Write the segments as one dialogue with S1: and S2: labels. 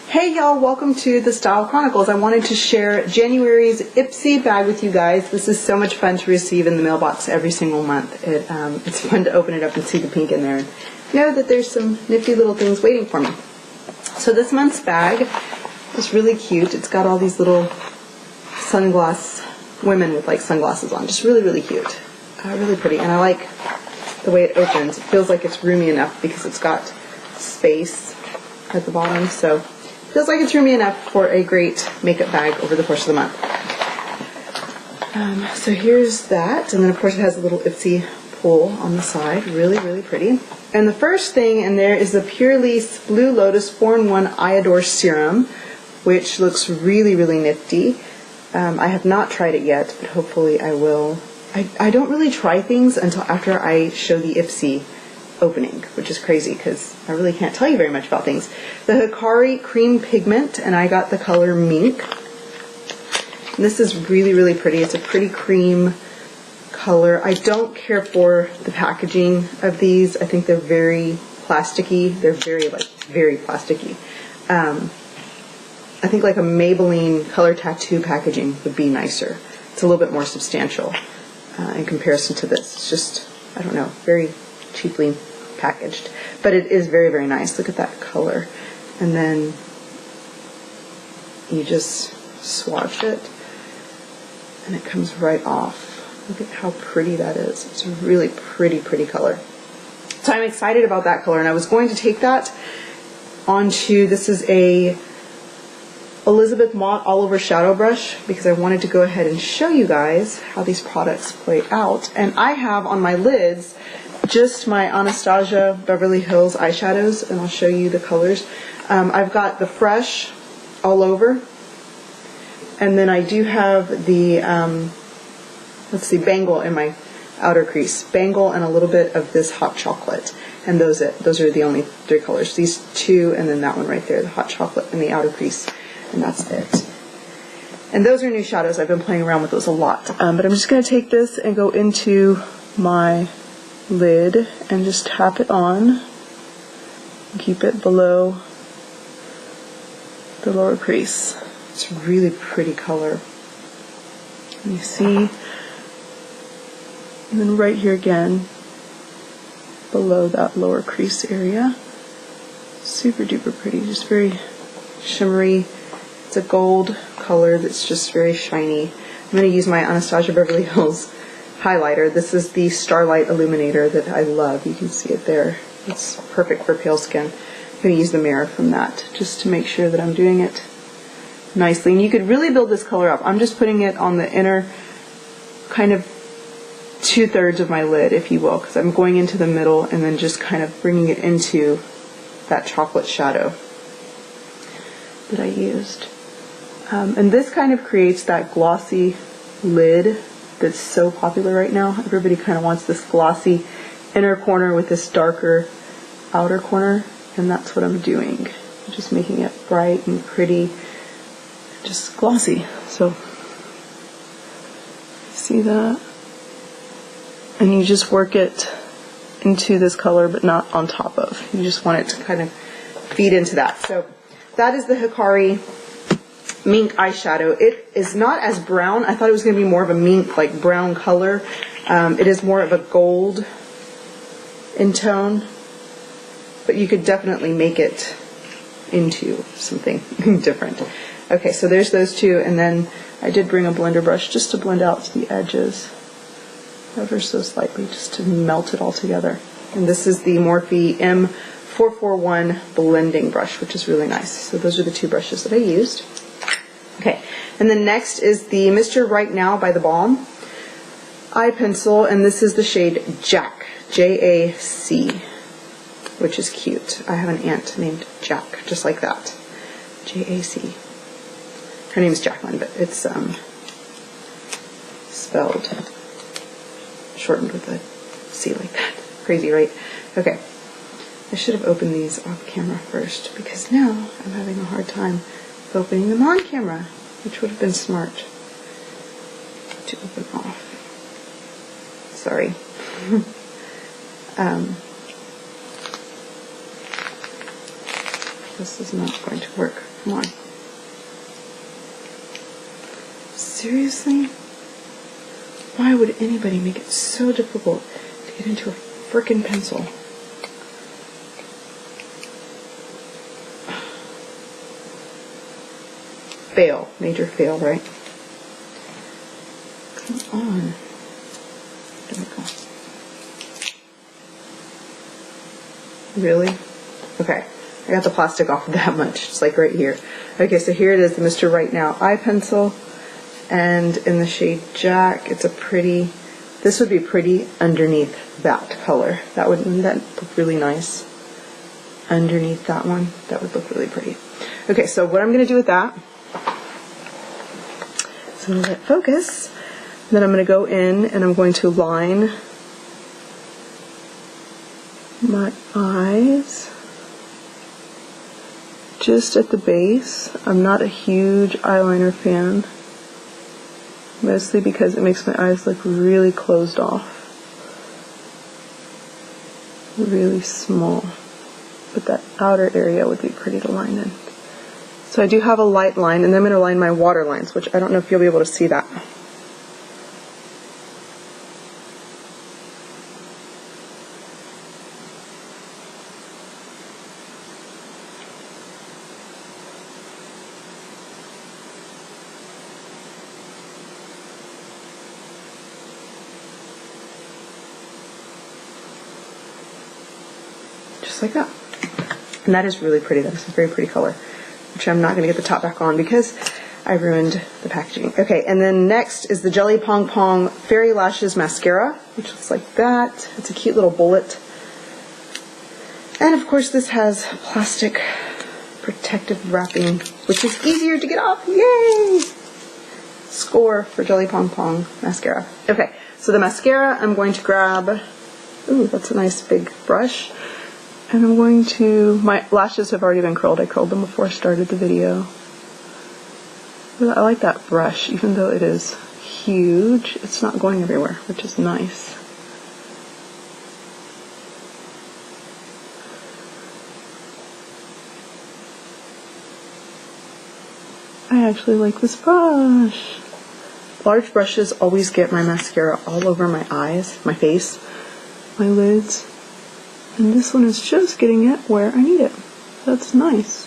S1: Hey y'all, welcome to the Style Chronicles. I wanted to share January's Ipsy bag with you guys. This is so much fun to receive in the mailbox every single month. It's fun to open it up and see the pink in there and know that there's some nifty little things waiting for me. So this month's bag is really cute. It's got all these little women with like sunglasses on. Just really, really cute. Really pretty. And I like the way it opens. It feels like it's roomy enough because it's got space at the bottom. So feels like it's roomy enough for a great makeup bag over the course of the month. So here's that, and then of course it has a little Ipsy pull on the side. Really, really pretty. And the first thing in there is the Purelisse Blue Lotus 4-in-1 Adore Serum, which looks really, really nifty. I have not tried it yet, but hopefully I will. I don't really try things until after I show the Ipsy opening, which is crazy because I really can't tell you very much about things. The Hikari Cream Pigment, and I got the color Mink. And this is really, really pretty. It's a pretty cream color. I don't care for the packaging of these. I think they're very plasticky. They're very plasticky. I think like a Maybelline color tattoo packaging would be nicer. It's a little bit more substantial in comparison to this. It's just, I don't know, very cheaply packaged, but it is very, very nice. Look at that color. And then you just swatch it and it comes right off. Look at how pretty that is. It's a really pretty, pretty color. So I'm excited about that color, and I was going to take that onto, this is a Elizabeth Mott all over shadow brush because I wanted to go ahead and show you guys how these products play out. And I have on my lids just my Anastasia Beverly Hills eyeshadows, and I'll show you the colors. I've got the Fresh all over, and then I do have the let's see, Bengal in my outer crease. Bengal and a little bit of this hot chocolate, and those are the only three colors. These two, and then that one right there, the hot chocolate in the outer crease, and that's it. And those are new shadows. I've been playing around with those a lot, but I'm just going to take this and go into my lid and just tap it on and keep it below the lower crease. It's a really pretty color. And you see, and then right here again below that lower crease area. Super duper pretty, just very shimmery. It's a gold color that's just very shiny. I'm going to use my Anastasia Beverly Hills highlighter. This is the Starlight Illuminator that I love. You can see it there. It's perfect for pale skin. I'm going to use the mirror from that just to make sure that I'm doing it nicely. And you could really build this color up. I'm just putting it on the inner kind of 2/3 of my lid, if you will, because I'm going into the middle and then just kind of bringing it into that chocolate shadow that I used. And this kind of creates that glossy lid that's so popular right now. Everybody kind of wants this glossy inner corner with this darker outer corner, and that's what I'm doing. I'm just making it bright and pretty, just glossy. So see that? And you just work it into this color, but not on top of. You just want it to kind of feed into that. So that is the Hikari Mink eyeshadow. It is not as brown. I thought it was going to be more of a mink, like brown color. It is more of a gold in tone, but you could definitely make it into something different. Okay, so there's those two, and then I did bring a blender brush just to blend out the edges ever so slightly, just to melt it all together. And this is the Morphe M441 blending brush, which is really nice. So those are the two brushes that I used. Okay, and then next is the Mr. Right Now by the Balm eye pencil, and this is the shade Jack, J-A-C, which is cute. I have an aunt named Jack, just like that, J-A-C. Her name is Jacqueline, but it's spelled shortened with a C like that. Crazy, right? Okay, I should have opened these off camera first, because now I'm having a hard time opening them on camera, which would have been smart to open off. Sorry. This is not going to work Come on. Seriously? Why would anybody make it so difficult to get into a frickin' pencil? Fail. Major fail, right? Come on. There we go. Really? Okay. I got the plastic off that much. It's like right here. Okay, so here it is, the Mr. Right Now eye pencil. And in the shade Jack, it's a pretty, this would be pretty underneath that color. Wouldn't that look really nice? Underneath that one, that would look really pretty. Okay, so what I'm going to do with that, so I'm going to let focus. Then I'm going to go in and I'm going to line my eyes just at the base. I'm not a huge eyeliner fan, mostly because it makes my eyes look really closed off, really small, but that outer area would be pretty to line in. So I do have a light line, and then I'm going to line my water lines, which I don't know if you'll be able to see that. Just like that. And that is really pretty. That is a very pretty color, which I'm not going to get the top back on because I ruined the packaging. Okay, and then next is the Jelly Pong Pong Fairy Lashes Mascara, which looks like that. It's a cute little bullet. And of course this has plastic protective wrapping, which is easier to get off. Yay! Score for Jelly Pong Pong Mascara. Okay, so the mascara I'm going to grab, ooh, that's a nice big brush. And I'm going to, my lashes have already been curled. I curled them before I started the video. But I like that brush, even though it is huge. It's not going everywhere, which is nice. I actually like this brush. Large brushes always get my mascara all over my eyes, my face, my lids. And this one is just getting it where I need it. That's nice.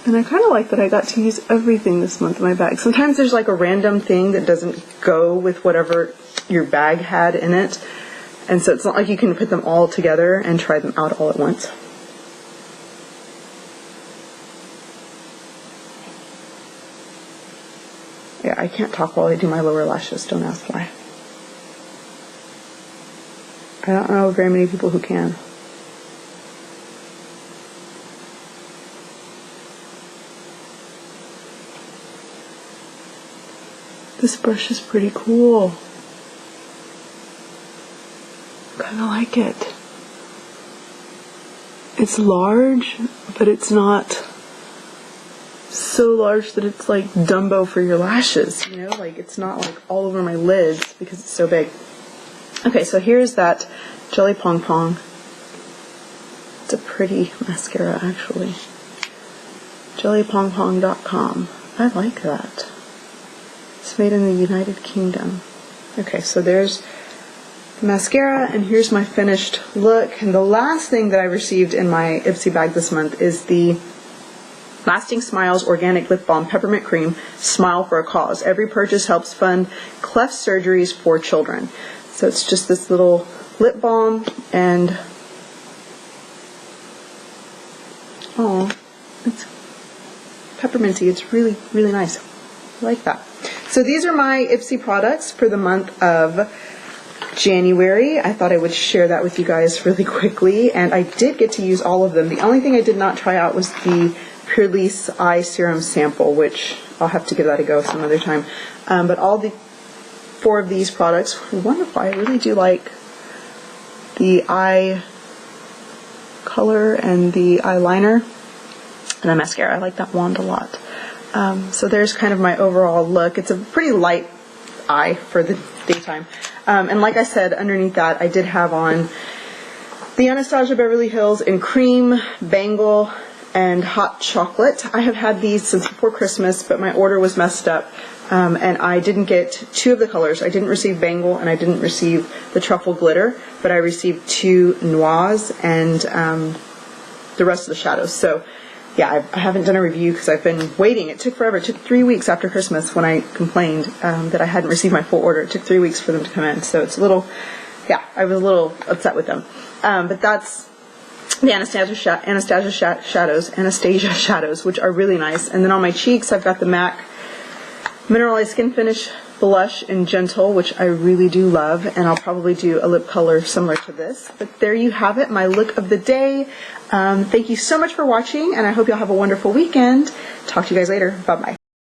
S1: And I kind of like that I got to use everything this month in my bag. Sometimes there's like a random thing that doesn't go with whatever your bag had in it. And so it's not like you can put them all together and try them out all at once. Yeah, I can't talk while I do my lower lashes, don't ask why. I don't know very many people who can. This brush is pretty cool. I kind of like it. It's large, but it's not so large that it's like Dumbo for your lashes, you know, like it's not like all over my lids because it's so big. Okay, so here's that Jelly Pong Pong. It's a pretty mascara actually. jellypongpong.com. I like that. It's made in the United Kingdom. Okay, so there's the mascara, and here's my finished look. And the last thing that I received in my Ipsy bag this month is the Lasting Smiles Organic Lip Balm Peppermint Cream, Smile for a Cause. Every purchase helps fund cleft surgeries for children. So it's just this little lip balm, and oh, it's pepperminty. It's really, really nice. I like that. So these are my Ipsy products for the month of January. I thought I would share that with you guys really quickly, and I did get to use all of them. The only thing I did not try out was the Purelisse eye serum sample, which I'll have to give that a go some other time. But all the 4 of these products were wonderful. I really do like the eye color and the eyeliner and the mascara. I like that wand a lot. So there's kind of my overall look. It's a pretty light eye for the daytime. And like I said, underneath that I did have on the Anastasia Beverly Hills in Creme, Bengal, and Hot Chocolate. I have had these since before Christmas, but my order was messed up, and I didn't get 2 of the colors. I didn't receive Bengal and I didn't receive the Truffle Glitter, but I received 2 Noirs and the rest of the shadows. So yeah, I haven't done a review because I've been waiting. It took forever. It took 3 weeks after Christmas when I complained that I hadn't received my full order. It took 3 weeks for them to come in. So it's a little, yeah, I was a little upset with them. But that's the Anastasia Shadows, which are really nice. And then on my cheeks, I've got the MAC Mineralized Skin Finish Blush in Gentle, which I really do love. And I'll probably do a lip color similar to this. But there you have it, my look of the day. Thank you so much for watching, and I hope y'all have a wonderful weekend. Talk to you guys later. Bye-bye.